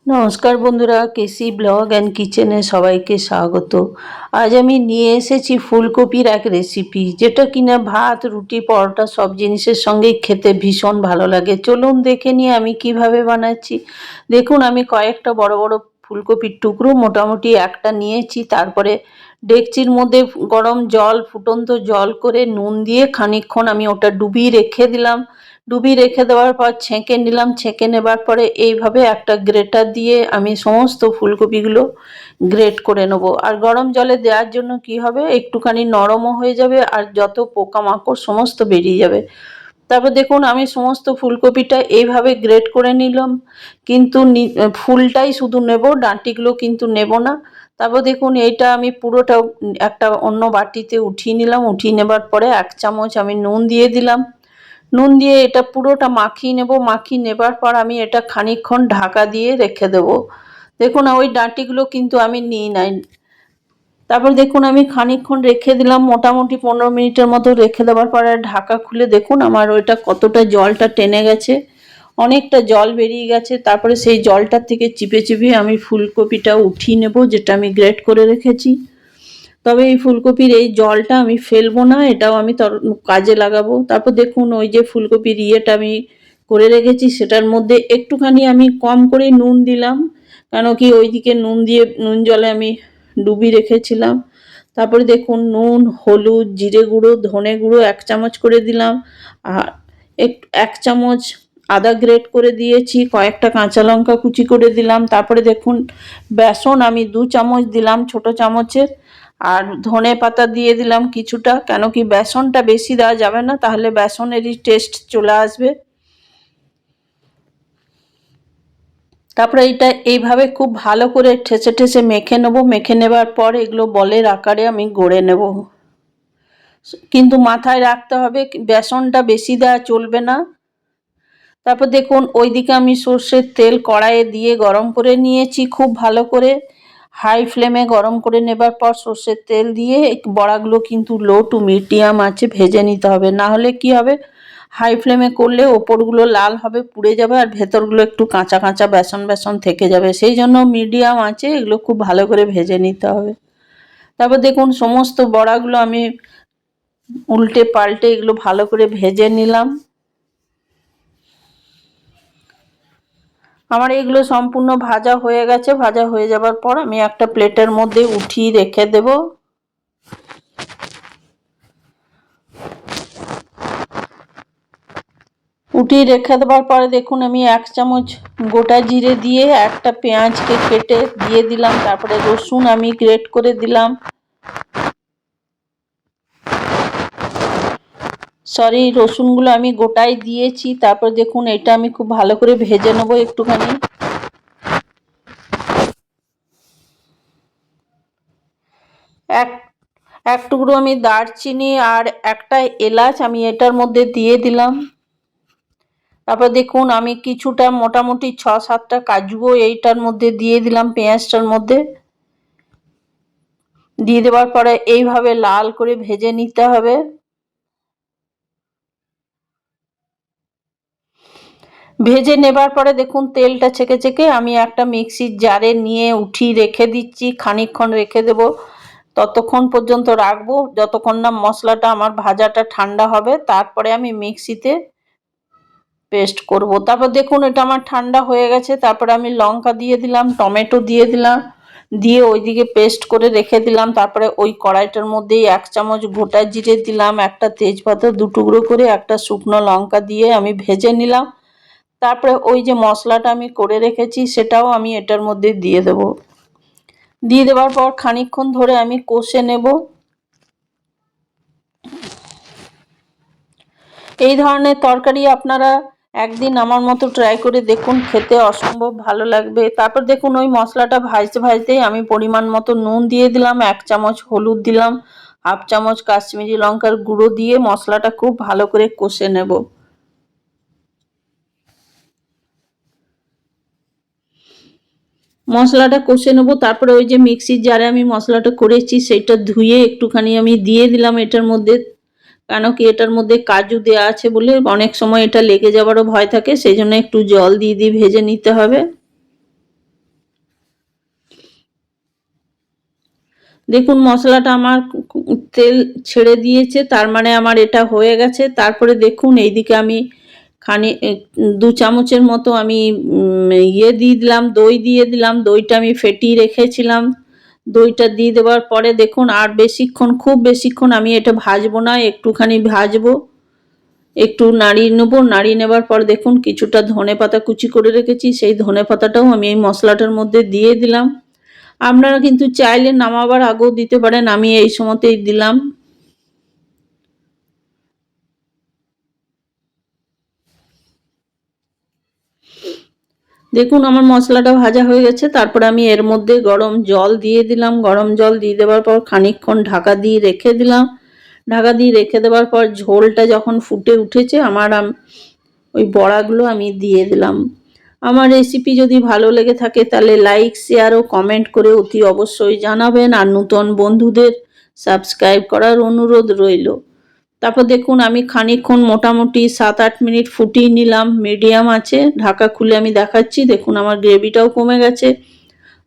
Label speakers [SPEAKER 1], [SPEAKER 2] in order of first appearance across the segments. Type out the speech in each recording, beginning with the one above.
[SPEAKER 1] নমস্কার বন্ধুরা, কেসি blog and কিচেনে সবাইকে স্বাগত। আজ আমি নিয়ে এসেছি ফুলকপির এক রেসিপি, যেটা কিনা ভাত, রুটি, পরোটা সব জিনিসের সঙ্গেই খেতে ভীষণ ভালো লাগে। চলুন দেখে নিই আমি কিভাবে বানাচ্ছি। দেখুন, আমি কয়েকটা বড় বড় ফুলকপির টুকরো মোটামুটি একটা নিয়েছি। তারপরে ডেকচির মধ্যে গরম জল, ফুটন্ত জল করে নুন দিয়ে খানিকক্ষণ আমি ওটা ডুবিয়ে রেখে দিলাম। ডুবিয়ে রেখে দেওয়ার পর ছেঁকে নিলাম। ছেঁকে নেবার পরে এইভাবে একটা গ্রেটার দিয়ে আমি সমস্ত ফুলকপিগুলো গ্রেট করে নেব। আর গরম জলে দেওয়ার জন্য কি হবে, একটুখানি নরমও হয়ে যাবে আর যত পোকামাকড় সমস্ত বেরিয়ে যাবে। তারপর দেখুন, আমি সমস্ত ফুলকপিটা এইভাবে গ্রেট করে নিলাম, কিন্তু ফুলটাই শুধু নেব, ডাঁটিগুলো কিন্তু নেব না। তারপর দেখুন, এইটা আমি পুরোটা একটা অন্য বাটিতে উঠিয়ে নিলাম। উঠিয়ে নেবার পরে 1 চামচ আমি নুন দিয়ে দিলাম। নুন দিয়ে এটা পুরোটা মাখিয়ে নেব। মাখিয়ে নেবার পর আমি এটা খানিকক্ষণ ঢাকা দিয়ে রেখে দেব। দেখুন, ওই ডাঁটিগুলো কিন্তু আমি নিই নাই। তারপর দেখুন, আমি খানিকক্ষণ রেখে দিলাম, মোটামুটি 15 মিনিটের মতো রেখে দেওয়ার পরে ঢাকা খুলে দেখুন আমার ওইটা কতটা জলটা টেনে গেছে, অনেকটা জল বেরিয়ে গেছে। তারপরে সেই জলটার থেকে চিপে চিপে আমি ফুলকপিটা উঠিয়ে নেব, যেটা আমি গ্রেট করে রেখেছি। তবে এই ফুলকপির এই জলটা আমি ফেলবো না, এটাও আমি কাজে লাগাবো। তারপর দেখুন, ওই যে ফুলকপির ইয়েটা আমি করে রেখেছি সেটার মধ্যে একটুখানি আমি কম করে নুন দিলাম, কেন কি ওইদিকে নুন জলে আমি ডুবিয়ে রেখেছিলাম। তারপরে দেখুন, নুন, হলুদ, জিরে গুঁড়ো, ধনে গুঁড়ো 1 চামচ করে দিলাম। আর 1 চামচ আদা গ্রেট করে দিয়েছি, কয়েকটা কাঁচা লঙ্কা কুচি করে দিলাম। তারপরে দেখুন, বেসন আমি 2 চামচ দিলাম ছোট চামচের। আর ধনে পাতা দিয়ে দিলাম কিছুটা, কেন কি বেসনটা বেশি দেওয়া যাবে না, তাহলে বেসনেরই টেস্ট চলে আসবে। তারপরে এটা এইভাবে খুব ভালো করে ঠেসে ঠেসে মেখে নেব। মেখে নেবার পর এগুলো বলের আকারে আমি গড়ে নেব, কিন্তু মাথায় রাখতে হবে বেসনটা বেশি দেওয়া চলবে না। তারপর দেখুন, ওইদিকে আমি সর্ষের তেল কড়াইয়ে দিয়ে গরম করে নিয়েছি খুব ভালো করে। হাই ফ্লেমে গরম করে নেবার পর সর্ষের তেল দিয়ে বড়াগুলো কিন্তু লো টু মিডিয়াম আঁচে ভেজে নিতে হবে, না হলে কি হবে, হাই ফ্লেমে করলে ওপরগুলো লাল হবে, পুড়ে যাবে, আর ভেতরগুলো একটু কাঁচা কাঁচা বেসন বেসন থেকে যাবে। সেই জন্য মিডিয়াম আঁচে এগুলো খুব ভালো করে ভেজে নিতে হবে। তারপর দেখুন, সমস্ত বড়াগুলো আমি উল্টে পাল্টে এগুলো ভালো করে ভেজে নিলাম। আমার এগুলো সম্পূর্ণ ভাজা হয়ে গেছে। ভাজা হয়ে যাবার পর আমি একটা প্লেটের মধ্যে উঠিয়ে রেখে দেব। উঠিয়ে রেখে দেওয়ার পরে দেখুন, আমি 1 চামচ গোটা জিরে দিয়ে একটা পেঁয়াজকে কেটে দিয়ে দিলাম। তারপরে রসুন আমি গ্রেট করে দিলাম, রসুনগুলো আমি গোটাই দিয়েছি। তারপর দেখুন, এটা আমি খুব ভালো করে ভেজে নেবো একটুখানি। এক টুকরো আমি দারচিনি আর একটা এলাচ আমি এটার মধ্যে দিয়ে দিলাম। তারপর দেখুন, আমি কিছুটা মোটামুটি 6-7টা কাজুও এইটার মধ্যে দিয়ে দিলাম, পেঁয়াজটার মধ্যে দিয়ে দেওয়ার পরে এইভাবে লাল করে ভেজে নিতে হবে। ভেজে নেবার পরে দেখুন, তেলটা ছেঁকে ছেঁকে আমি একটা মিক্সির জারে নিয়ে উঠিয়ে রেখে দিচ্ছি। খানিকক্ষণ রেখে দেব, ততক্ষণ পর্যন্ত রাখবো যতক্ষণ না মশলাটা আমার ভাজাটা ঠান্ডা হবে, তারপরে আমি মিক্সিতে পেস্ট করব। তারপর দেখুন, এটা আমার ঠান্ডা হয়ে গেছে। তারপরে আমি লঙ্কা দিয়ে দিলাম, টমেটো দিয়ে দিলাম, দিয়ে ওইদিকে পেস্ট করে রেখে দিলাম। তারপরে ওই কড়াইটার মধ্যেই 1 চামচ গোটা জিরে দিলাম, একটা তেজপাতা 2 টুকরো করে, একটা শুকনো লঙ্কা দিয়ে আমি ভেজে নিলাম। তারপরে ওই যে মশলাটা আমি করে রেখেছি সেটাও আমি এটার মধ্যে দিয়ে দেব। দিয়ে দেওয়ার পর খানিকক্ষণ ধরে আমি কষে নেব। এই ধরনের তরকারি আপনারা একদিন আমার মতো ট্রাই করে দেখুন, খেতে অসম্ভব ভালো লাগবে। তারপর দেখুন, ওই মশলাটা ভাজতে ভাজতেই আমি পরিমাণ মতো নুন দিয়ে দিলাম, 1 চামচ হলুদ দিলাম, 1/2 চামচ কাশ্মীরি লঙ্কার গুঁড়ো দিয়ে মশলাটা খুব ভালো করে কষে নেব। মশলাটা কষে নেব। তারপরে ওই যে মিক্সির জারে আমি মশলাটা করেছি সেটা ধুয়ে একটুখানি আমি দিয়ে দিলাম এটার মধ্যে, কেন কি এটার মধ্যে কাজু দেওয়া আছে বলে অনেক সময় এটা লেগে যাওয়ারও ভয় থাকে, সেই জন্য একটু জল দিয়ে দিয়ে ভেজে নিতে হবে। দেখুন মশলাটা আমার তেল ছেড়ে দিয়েছে, তার মানে আমার এটা হয়ে গেছে। তারপরে দেখুন এইদিকে আমি খানি 2 চামচের মতো আমি ইয়ে দিয়ে দিলাম, দই দিয়ে দিলাম। দইটা আমি ফেটিয়ে রেখেছিলাম। দইটা দিয়ে দেওয়ার পরে দেখুন আর বেশিক্ষণ, খুব বেশিক্ষণ আমি এটা ভাজবো না, একটুখানি ভাজবো। একটু নাড়িয়ে নেবো, নাড়িয়ে নেবার পর দেখুন কিছুটা ধনেপাতা কুচি করে রেখেছি, সেই ধনেপাতাটাও আমি এই মশলাটার মধ্যে দিয়ে দিলাম। আপনারা কিন্তু চাইলে নামাবার আগেও দিতে পারেন, আমি এই সময়তেই দিলাম। দেখুন আমার মশলাটা ভাজা হয়ে গেছে। তারপরে আমি এর মধ্যে গরম জল দিয়ে দিলাম। গরম জল দিয়ে দেওয়ার পর খানিকক্ষণ ঢাকা দিয়ে রেখে দিলাম। ঢাকা দিয়ে রেখে দেওয়ার পর ঝোলটা যখন ফুটে উঠেছে আমার ওই বড়াগুলো আমি দিয়ে দিলাম। আমার রেসিপি যদি ভালো লেগে থাকে তাহলে লাইক, শেয়ার ও কমেন্ট করে অতি অবশ্যই জানাবেন, আর নতুন বন্ধুদের সাবস্ক্রাইব করার অনুরোধ রইল। তারপর দেখুন আমি খানিকক্ষণ মোটামুটি 7-8 মিনিট ফুটিয়ে নিলাম মিডিয়াম আছে। ঢাকা খুলে আমি দেখাচ্ছি, দেখুন আমার গ্রেভিটাও কমে গেছে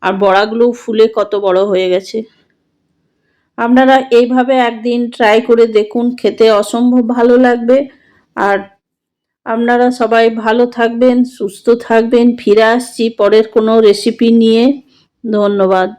[SPEAKER 1] আর বড়াগুলোও ফুলে কত বড় হয়ে গেছে। আপনারা এইভাবে একদিন ট্রাই করে দেখুন, খেতে অসম্ভব ভালো লাগবে। আর আপনারা সবাই ভালো থাকবেন, সুস্থ থাকবেন। ফিরে আসছি পরের কোনো রেসিপি নিয়ে। ধন্যবাদ।